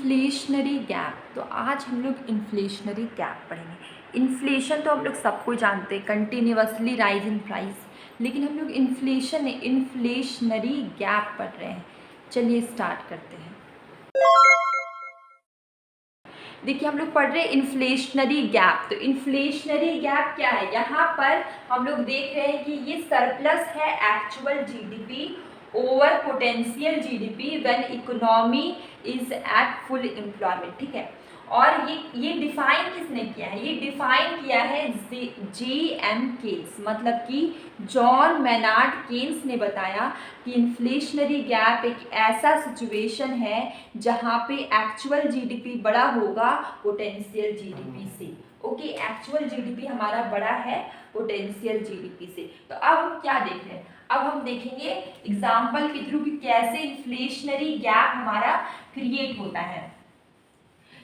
Inflationary gap. तो आज हम लोग इन्फ्लेशनरी गैप पढ़ेंगे। इन्फ्लेशन तो हम लोग सबको जानते हैं, कंटिन्यूअसली राइज इन प्राइस। लेकिन हम लोग इन्फ्लेशनरी गैप पढ़ रहे हैं। चलिए स्टार्ट करते हैं। देखिए हम लोग पढ़ रहे हैं इन्फ्लेशनरी गैप। तो इन्फ्लेशनरी गैप क्या है? यहाँ पर हम लोग देख रहे हैं कि ये सरप्लस है actual GDP over potential GDP when economy is at full employment. ठीक है, और ये डिफाइन किसने किया है? ये डिफाइन किया है JM केन्स, मतलब कि जॉन मैनार्ड केन्स ने बताया कि इन्फ्लेशनरी गैप एक ऐसा सिचुएशन है जहाँ पे एक्चुअल जीडीपी बड़ा होगा पोटेंशियल जीडीपी से। ओके, एक्चुअल जीडीपी हमारा बड़ा है पोटेंशियल जीडीपी से। तो अब हम क्या देख रहे हैं? अब हम देखेंगे एग्जाम्पल के थ्रू कि कैसे इन्फ्लेशनरी गैप हमारा क्रिएट होता है।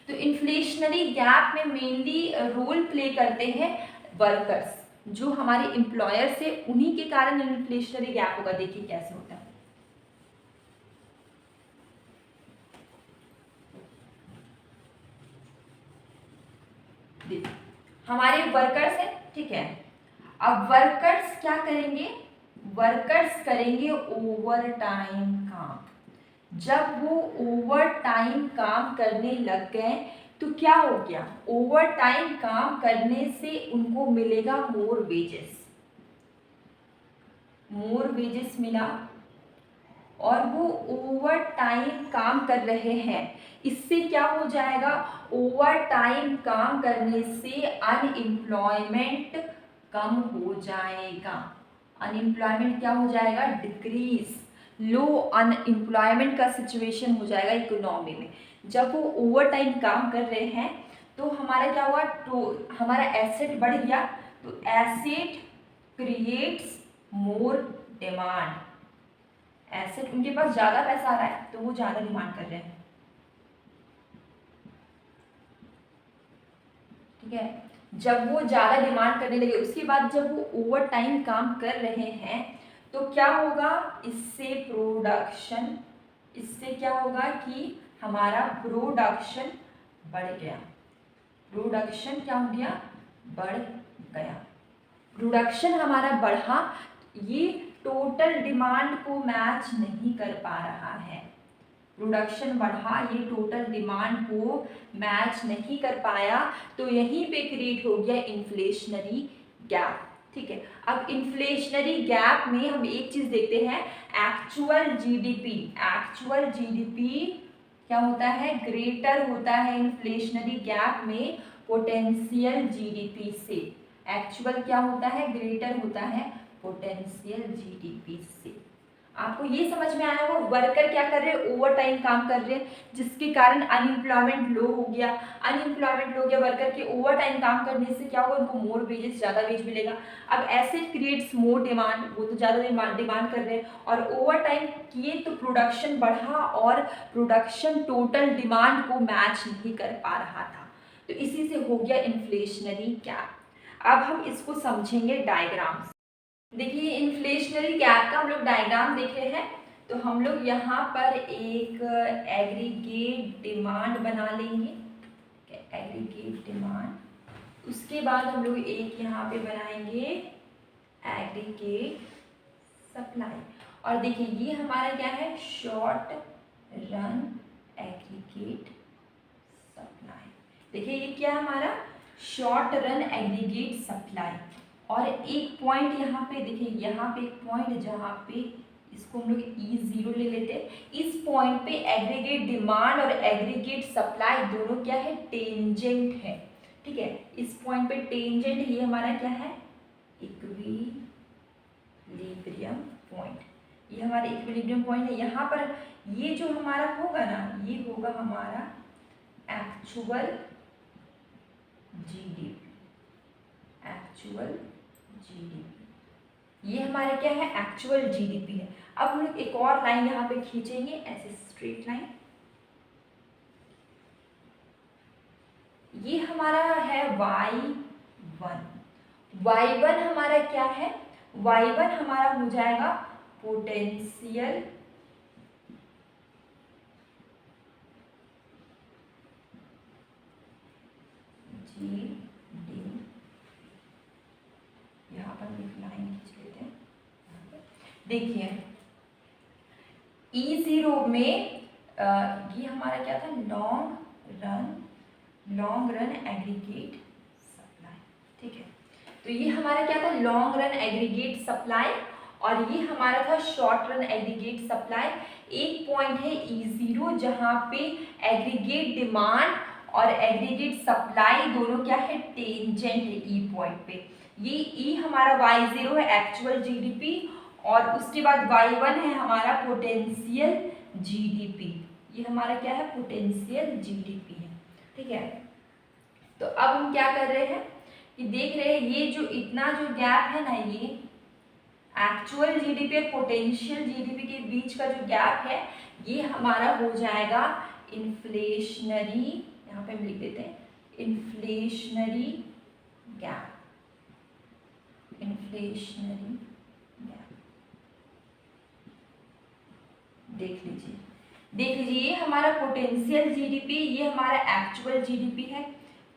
तो इन्फ्लेशनरी गैप में मेनली रोल प्ले करते हैं वर्कर्स, जो हमारे एम्प्लॉयर से, उन्हीं के कारण इन्फ्लेशनरी गैप होगा। देखिए कैसे होता है। हमारे वर्कर्स हैं, ठीक है। अब वर्कर्स क्या करेंगे? वर्कर्स करेंगे ओवर टाइम काम। जब वो ओवर टाइम काम करने लग गए तो क्या हो गया? ओवर टाइम काम करने से उनको मिलेगा मोर वेजेस। मोर वेजेस मिला और वो ओवर टाइम काम कर रहे हैं। इससे क्या हो जाएगा? ओवर टाइम काम करने से अनएम्प्लॉयमेंट कम हो जाएगा। अनएम्प्लॉयमेंट क्या हो जाएगा? डिक्रीज। लो अनएम्प्लॉयमेंट का सिचुएशन हो जाएगा इकोनॉमी में। जब वो ओवर टाइम काम कर रहे हैं तो हमारा क्या हुआ? तो हमारा एसेट बढ़ गया। तो asset creates more demand. Asset, उनके पास ज्यादा पैसा आ रहा है तो वो ज्यादा डिमांड कर रहे हैं। ठीक है, जब वो ज्यादा डिमांड करने लगे, उसके बाद जब वो ओवर टाइम काम कर रहे हैं तो क्या होगा? इससे क्या होगा कि हमारा प्रोडक्शन बढ़ गया। प्रोडक्शन क्या हो गया? बढ़ गया। प्रोडक्शन हमारा बढ़ा, ये टोटल डिमांड को मैच नहीं कर पा रहा है। प्रोडक्शन बढ़ा, ये टोटल डिमांड को मैच नहीं कर पाया, तो यहीं पे क्रिएट हो गया इन्फ्लेशनरी गैप। ठीक है, अब इन्फ्लेशनरी गैप में हम एक चीज देखते हैं, एक्चुअल जीडीपी। एक्चुअल जीडीपी क्या होता है? ग्रेटर होता है इन्फ्लेशनरी गैप में पोटेंशियल जीडीपी से। एक्चुअल क्या होता है? ग्रेटर होता है पोटेंशियल जीडीपी से। आपको ये समझ में आया होगा वर्कर क्या कर रहे हैं? ओवर टाइम काम कर रहे हैं, जिसके कारण अनएम्प्लॉयमेंट लो हो गया। अनएम्प्लॉयमेंट लो हो गया, वर्कर के ओवर टाइम काम करने से क्या होगा? उनको मोर वेजेस, ज्यादा वेज मिलेगा। अब एसेट क्रिएट्स मोर डिमांड, वो तो ज्यादा डिमांड कर रहे हैं, और ओवर टाइम किए तो प्रोडक्शन बढ़ा, और प्रोडक्शन टोटल डिमांड को मैच नहीं कर पा रहा था। तो इसी से हो गया इन्फ्लेशनरी गैप। अब हम इसको समझेंगे डायग्राम। देखिए इन्फ्लेशनरी गैप का हम लोग डायग्राम देख रहे हैं। तो हम लोग यहाँ पर एक एग्रीगेट डिमांड बना लेंगे, एग्रीगेट डिमांड। उसके बाद हम लोग एक यहाँ पे बनाएंगे एग्रीगेट सप्लाई। और देखिए ये हमारा क्या है? Short run aggregate supply. देखिए ये क्या हमारा? Short run aggregate supply. और एक पॉइंट यहाँ पे देखिए, यहाँ पे एक पॉइंट जहाँ पे इसको हम लोग E0 ले लेते हैं। इस पॉइंट पे एग्रीगेट डिमांड और एग्रीगेट सप्लाई दोनों क्या है? टेंजेंट है। ठीक है, इस पॉइंट पे टेंजेंट ये हमारा क्या है? Equilibrium point. ये हमारा इक्विलिब्रियम पॉइंट है। यहाँ पर ये जो हमारा होगा ना, ये होगा हमारा एक्चुअल जीडीपी। एक्चुअल जीडीपी, ये हमारा क्या है? एक्चुअल जीडीपी है। अब हम लोग एक और लाइन यहाँ पे खींचेंगे, ऐसे स्ट्रेट लाइन। ये हमारा है Y1। Y1 हमारा क्या है? Y1 हमारा हो जाएगा पोटेंशियल देखिए E0 में ये हमारा क्या था, लॉन्ग रन एग्रीगेट सप्लाई, ठीक है। तो ये हमारा क्या था, लॉन्ग रन एग्रीगेट सप्लाई, और ये हमारा था शॉर्ट रन एग्रीगेट सप्लाई। एक पॉइंट है E0 जहाँ पे एग्रीगेट डिमांड और एग्रीगेट सप्लाई दोनों क्या है, टेंजेंट है ई पॉइंट पे। ये ई हमारा Y0 है एक्चुअल जीडीपी, और उसके बाद Y1 है हमारा पोटेंशियल जीडीपी। ये हमारा क्या है, पोटेंशियल जीडीपी है, ठीक है। तो अब हम क्या कर रहे हैं कि देख रहे हैं ये जो इतना जो गैप है ना, ये एक्चुअल जीडीपी और पोटेंशियल जीडीपी के बीच का जो गैप है, ये हमारा हो जाएगा इन्फ्लेशनरी, यहाँ पे हम लिख देते हैं इन्फ्लेशनरी गैप, इन्फ्लेशनरी गैप। देख लीजिए ये हमारा पोटेंशियल जीडीपी, ये हमारा एक्चुअल जीडीपी है,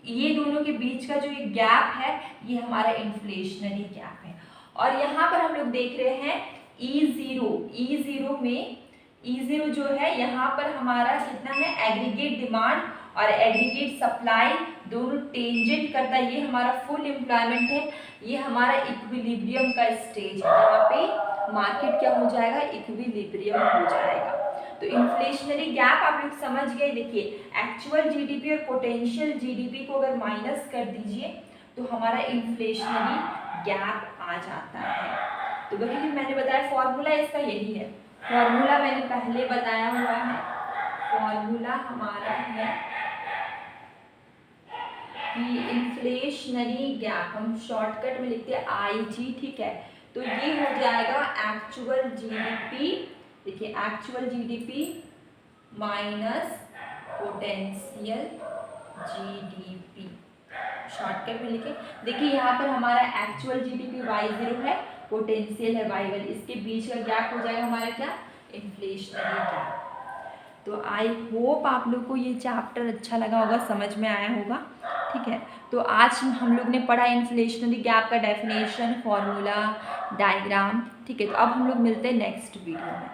ये दोनों के बीच का जो ये गैप है ये हमारा इन्फ्लेशनरी गैप है। और यहाँ पर हम लोग देख रहे हैं E0 में E0 जो है यहाँ पर हमारा कितना है, एग्रीगेट डिमांड और एग्रीगेट सप्लाई दोनों टेंजेंट करता है। ये हमारा फुल एम्प्लॉयमेंट है, ये हमारा इक्विलिब्रियम का स्टेज है जहाँ पे मार्केट क्या हो जाएगा, इक्विलिब्रियम हो जाएगा। तो इन्फ्लेशनरी गैप आप लोग समझ गए। देखिए एक्चुअल जीडीपी और पोटेंशियल जीडीपी को अगर माइनस कर दीजिए तो हमारा इन्फ्लेशनरी गैप आ जाता है। तो वही मैंने बताया फॉर्मूला इसका यही है, फॉर्मूला मैंने पहले बताया हुआ है। फॉर्मूला हमारा है कि इन्फ्लेशनरी गैप हम शॉर्टकट में लिखते हैं IG, ठीक है। तो ये हो जाएगा एक्चुअल जीडीपी, देखिए actual GDP minus potential GDP, shortcut में लिखे। देखिए यहाँ पर हमारा एक्चुअल जीडीपी Y0 है, पोटेंशियल है Y1, इसके बीच का गैप हो जाएगा हमारा क्या, इन्फ्लेशनरी गैप। तो आई होप आप लोग को ये चैप्टर अच्छा लगा होगा, समझ में आया होगा, ठीक है। तो आज हम लोग ने पढ़ा इन्फ्लेशनरी गैप का डेफिनेशन, फॉर्मूला, डायग्राम, ठीक है। तो अब हम लोग मिलते हैं नेक्स्ट वीडियो में।